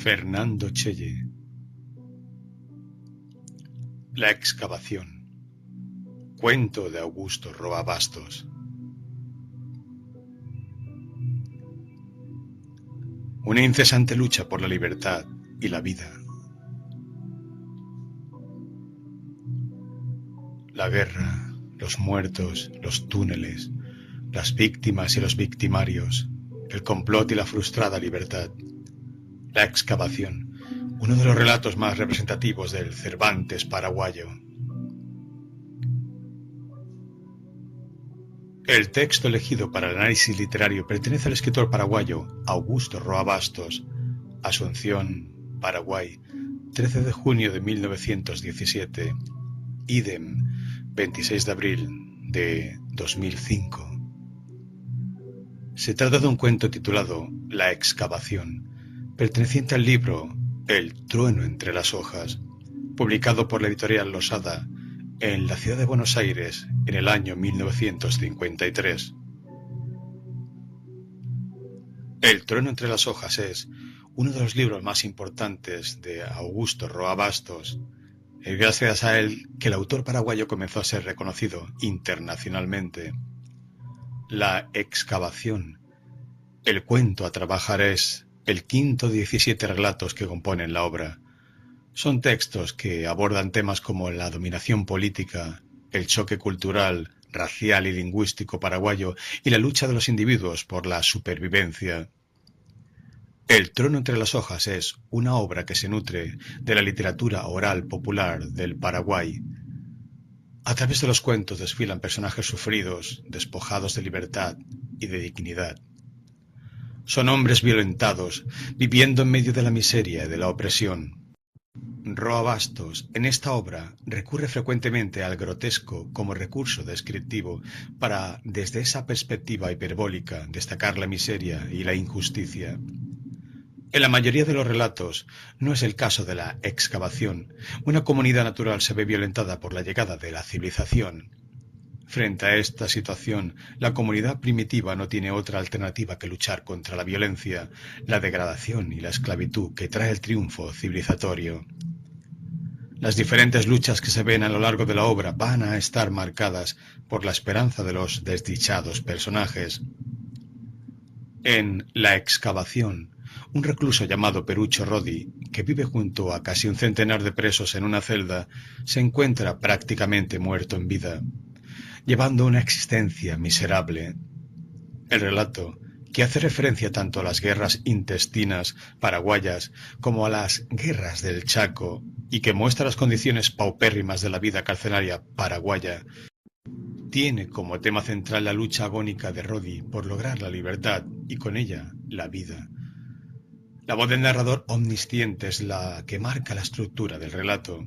Fernando Cheye. La excavación. Cuento de Augusto Roa Bastos. Una incesante lucha por la libertad y la vida. La guerra, los muertos, los túneles, las víctimas y los victimarios, el complot y la frustrada libertad. La excavación, uno de los relatos más representativos del Cervantes paraguayo. El texto elegido para el análisis literario pertenece al escritor paraguayo Augusto Roa Bastos, Asunción, Paraguay, 13 de junio de 1917, idem, 26 de abril de 2005. Se trata de un cuento titulado La excavación, perteneciente al libro El trueno entre las hojas, publicado por la editorial Losada en la ciudad de Buenos Aires en el año 1953. El trueno entre las hojas es uno de los libros más importantes de Augusto Roa Bastos. Es gracias a él que el autor paraguayo comenzó a ser reconocido internacionalmente. La excavación, el cuento a trabajar es el quinto de 17 relatos que componen la obra. Son textos que abordan temas como la dominación política, el choque cultural, racial y lingüístico paraguayo y la lucha de los individuos por la supervivencia. El trueno entre las hojas es una obra que se nutre de la literatura oral popular del Paraguay. A través de los cuentos desfilan personajes sufridos, despojados de libertad y de dignidad. Son hombres violentados, viviendo en medio de la miseria y de la opresión. Roa Bastos, en esta obra, recurre frecuentemente al grotesco como recurso descriptivo para, desde esa perspectiva hiperbólica, destacar la miseria y la injusticia. En la mayoría de los relatos, no es el caso de la excavación. Una comunidad natural se ve violentada por la llegada de la civilización. Frente a esta situación, la comunidad primitiva no tiene otra alternativa que luchar contra la violencia, la degradación y la esclavitud que trae el triunfo civilizatorio. Las diferentes luchas que se ven a lo largo de la obra van a estar marcadas por la esperanza de los desdichados personajes. En La excavación, un recluso llamado Perucho Rodi, que vive junto a casi un centenar de presos en una celda, se encuentra prácticamente muerto en vida, llevando una existencia miserable. El relato, que hace referencia tanto a las guerras intestinas paraguayas como a las guerras del Chaco, y que muestra las condiciones paupérrimas de la vida carcelaria paraguaya, tiene como tema central la lucha agónica de Rodi por lograr la libertad y con ella la vida. La voz del narrador omnisciente es la que marca la estructura del relato.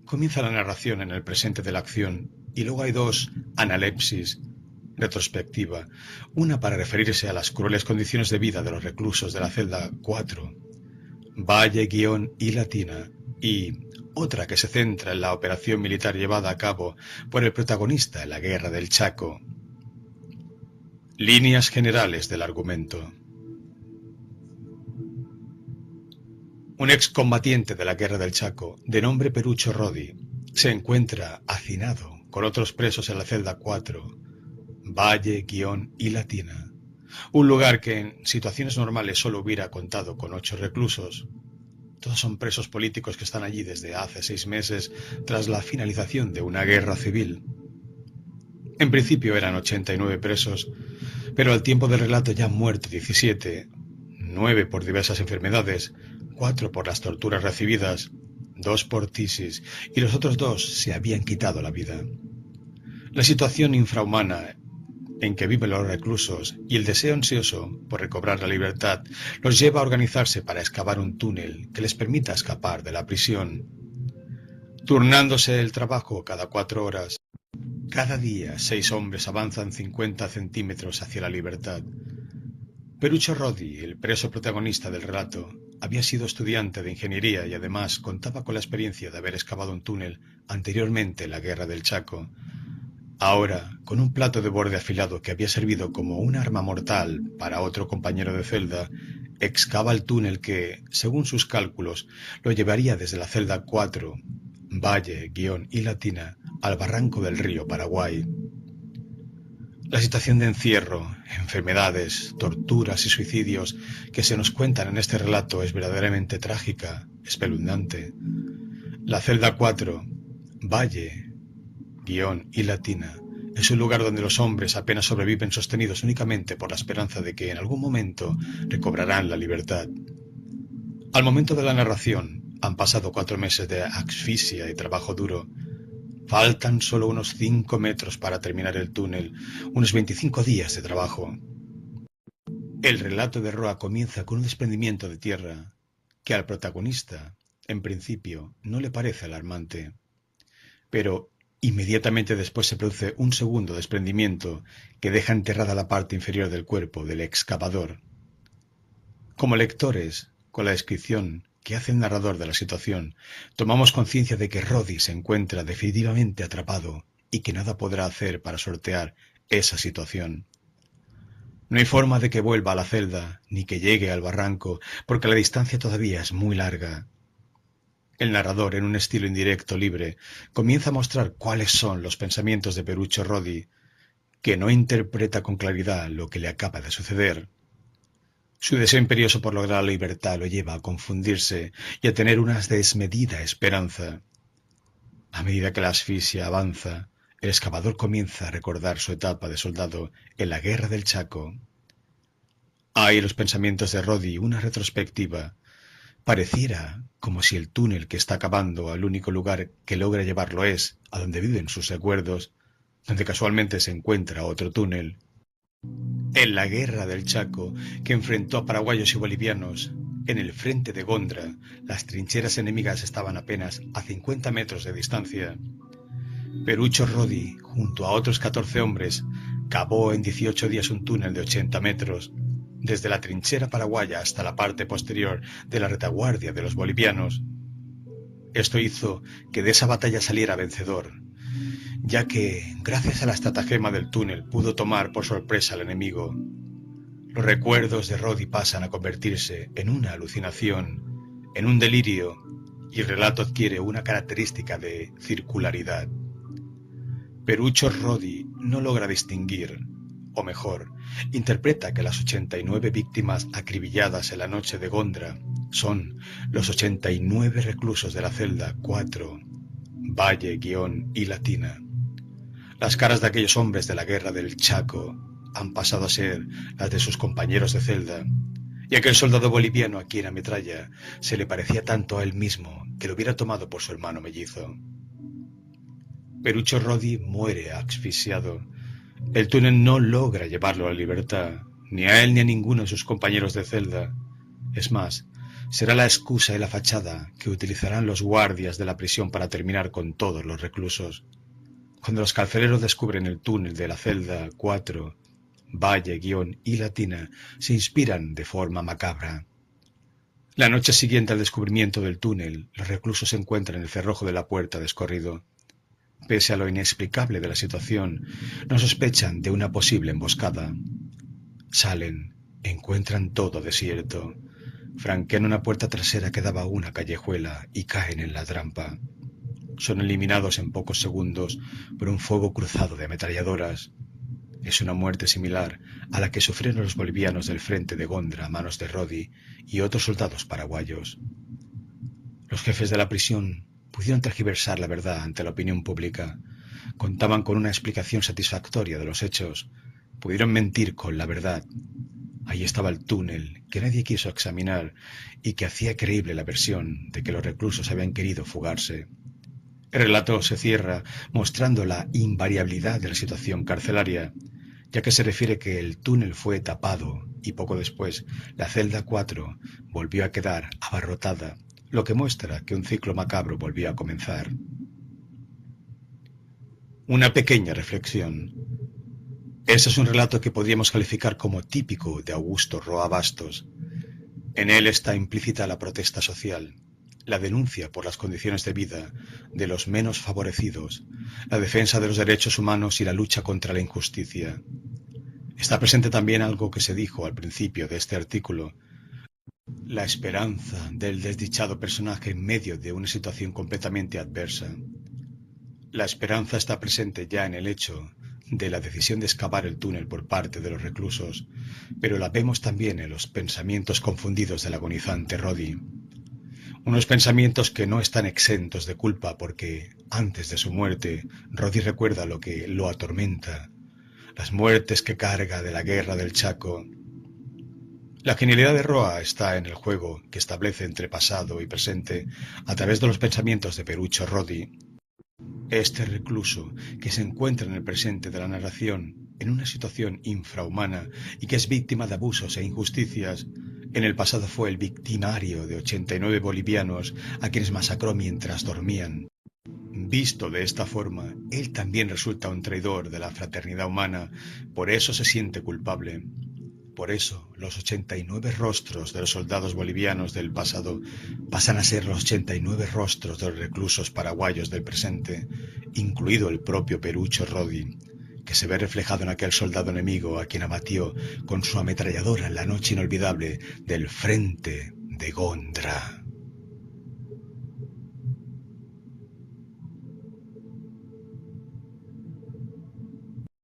Comienza la narración en el presente de la acción y luego hay dos analepsis, retrospectiva, una para referirse a las crueles condiciones de vida de los reclusos de la celda 4, Valle, y Latina, y otra que se centra en la operación militar llevada a cabo por el protagonista en la guerra del Chaco. Líneas generales del argumento. Un excombatiente de la guerra del Chaco, de nombre Perucho Rodi, se encuentra hacinado con otros presos en la celda 4, Valle, y Latina, un lugar que en situaciones normales solo hubiera contado con 8 reclusos. Todos son presos políticos que están allí desde hace 6 meses tras la finalización de una guerra civil. En principio eran 89 presos, pero al tiempo del relato ya han muerto 17, 9 por diversas enfermedades, 4 por las torturas recibidas, 2 por tisis y los otros 2 se habían quitado la vida. La situación infrahumana en que viven los reclusos y el deseo ansioso por recobrar la libertad los lleva a organizarse para excavar un túnel que les permita escapar de la prisión. Turnándose el trabajo cada 4 horas, cada día 6 hombres avanzan 50 centímetros hacia la libertad. Perucho Rodi, el preso protagonista del relato, había sido estudiante de ingeniería y además contaba con la experiencia de haber excavado un túnel anteriormente en la guerra del Chaco. Ahora, con un plato de borde afilado que había servido como un arma mortal para otro compañero de celda, excava el túnel que, según sus cálculos, lo llevaría desde la celda 4, Valle, Guión y Latina, al barranco del río Paraguay. La situación de encierro, enfermedades, torturas y suicidios que se nos cuentan en este relato es verdaderamente trágica, espeluznante. La celda 4, Valle, Guión y Latina, es un lugar donde los hombres apenas sobreviven sostenidos únicamente por la esperanza de que en algún momento recobrarán la libertad. Al momento de la narración, han pasado 4 meses de asfixia y trabajo duro. Faltan solo unos 5 metros para terminar el túnel, unos 25 días de trabajo. El relato de Roa comienza con un desprendimiento de tierra que al protagonista, en principio, no le parece alarmante. Pero inmediatamente después se produce un segundo desprendimiento que deja enterrada la parte inferior del cuerpo del excavador. Como lectores, con la descripción que hace el narrador de la situación, tomamos conciencia de que Roddy se encuentra definitivamente atrapado y que nada podrá hacer para sortear esa situación. No hay forma de que vuelva a la celda, ni que llegue al barranco, porque la distancia todavía es muy larga. El narrador, en un estilo indirecto libre, comienza a mostrar cuáles son los pensamientos de Perucho Roddy, que no interpreta con claridad lo que le acaba de suceder. Su deseo imperioso por lograr la libertad lo lleva a confundirse y a tener una desmedida esperanza. A medida que la asfixia avanza, el excavador comienza a recordar su etapa de soldado en la Guerra del Chaco. Hay en los pensamientos de Roddy una retrospectiva. Pareciera como si el túnel que está cavando al único lugar que logra llevarlo es a donde viven sus recuerdos, donde casualmente se encuentra otro túnel. En la Guerra del Chaco, que enfrentó a paraguayos y bolivianos, en el frente de Gondra, las trincheras enemigas estaban apenas a 50 metros de distancia. Perucho Roddy, junto a otros 14 hombres, cavó en 18 días un túnel de 80 metros, desde la trinchera paraguaya hasta la parte posterior de la retaguardia de los bolivianos. Esto hizo que de esa batalla saliera vencedor, ya que, gracias a la estratagema del túnel, pudo tomar por sorpresa al enemigo. Los recuerdos de Roddy pasan a convertirse en una alucinación, en un delirio, y el relato adquiere una característica de circularidad. Perucho Roddy no logra distinguir, o mejor, interpreta que las 89 víctimas acribilladas en la noche de Gondra son los 89 reclusos de la celda 4, Valle, Guión y Latina. Las caras de aquellos hombres de la Guerra del Chaco han pasado a ser las de sus compañeros de celda, y aquel soldado boliviano a quien ametralla se le parecía tanto a él mismo que lo hubiera tomado por su hermano mellizo. Perucho Roddy muere asfixiado. El túnel no logra llevarlo a la libertad, ni a él ni a ninguno de sus compañeros de celda. Es más, será la excusa y la fachada que utilizarán los guardias de la prisión para terminar con todos los reclusos. Cuando los carceleros descubren el túnel de la celda 4, Valle, Guión y Latina, se inspiran de forma macabra. La noche siguiente al descubrimiento del túnel, los reclusos se encuentran en el cerrojo de la puerta descorrido. Pese a lo inexplicable de la situación, no sospechan de una posible emboscada. Salen, encuentran todo desierto, franquean una puerta trasera que daba a una callejuela y caen en la trampa. Son eliminados en pocos segundos por un fuego cruzado de ametralladoras. Es una muerte similar a la que sufrieron los bolivianos del frente de Gondra a manos de Roddy y otros soldados paraguayos. Los jefes de la prisión pudieron tergiversar la verdad ante la opinión pública. Contaban con una explicación satisfactoria de los hechos. Pudieron mentir con la verdad. Ahí estaba el túnel que nadie quiso examinar y que hacía creíble la versión de que los reclusos habían querido fugarse. El relato se cierra mostrando la invariabilidad de la situación carcelaria, ya que se refiere que el túnel fue tapado y poco después la celda 4 volvió a quedar abarrotada, lo que muestra que un ciclo macabro volvió a comenzar. Una pequeña reflexión. Este es un relato que podríamos calificar como típico de Augusto Roa Bastos. En él está implícita la protesta social, la denuncia por las condiciones de vida de los menos favorecidos, la defensa de los derechos humanos y la lucha contra la injusticia. Está presente también algo que se dijo al principio de este artículo, la esperanza del desdichado personaje en medio de una situación completamente adversa. La esperanza está presente ya en el hecho de la decisión de excavar el túnel por parte de los reclusos, pero la vemos también en los pensamientos confundidos del agonizante Roddy. Unos pensamientos que no están exentos de culpa porque, antes de su muerte, Roddy recuerda lo que lo atormenta, las muertes que carga de la guerra del Chaco. La genialidad de Roa está en el juego que establece entre pasado y presente a través de los pensamientos de Perucho Roddy. Este recluso, que se encuentra en el presente de la narración, en una situación infrahumana y que es víctima de abusos e injusticias, en el pasado fue el victimario de 89 bolivianos a quienes masacró mientras dormían. Visto de esta forma, él también resulta un traidor de la fraternidad humana, por eso se siente culpable. Por eso, los 89 rostros de los soldados bolivianos del pasado pasan a ser los 89 rostros de los reclusos paraguayos del presente, incluido el propio Perucho Roddy, que se ve reflejado en aquel soldado enemigo a quien abatió con su ametralladora en la noche inolvidable del frente de Gondra.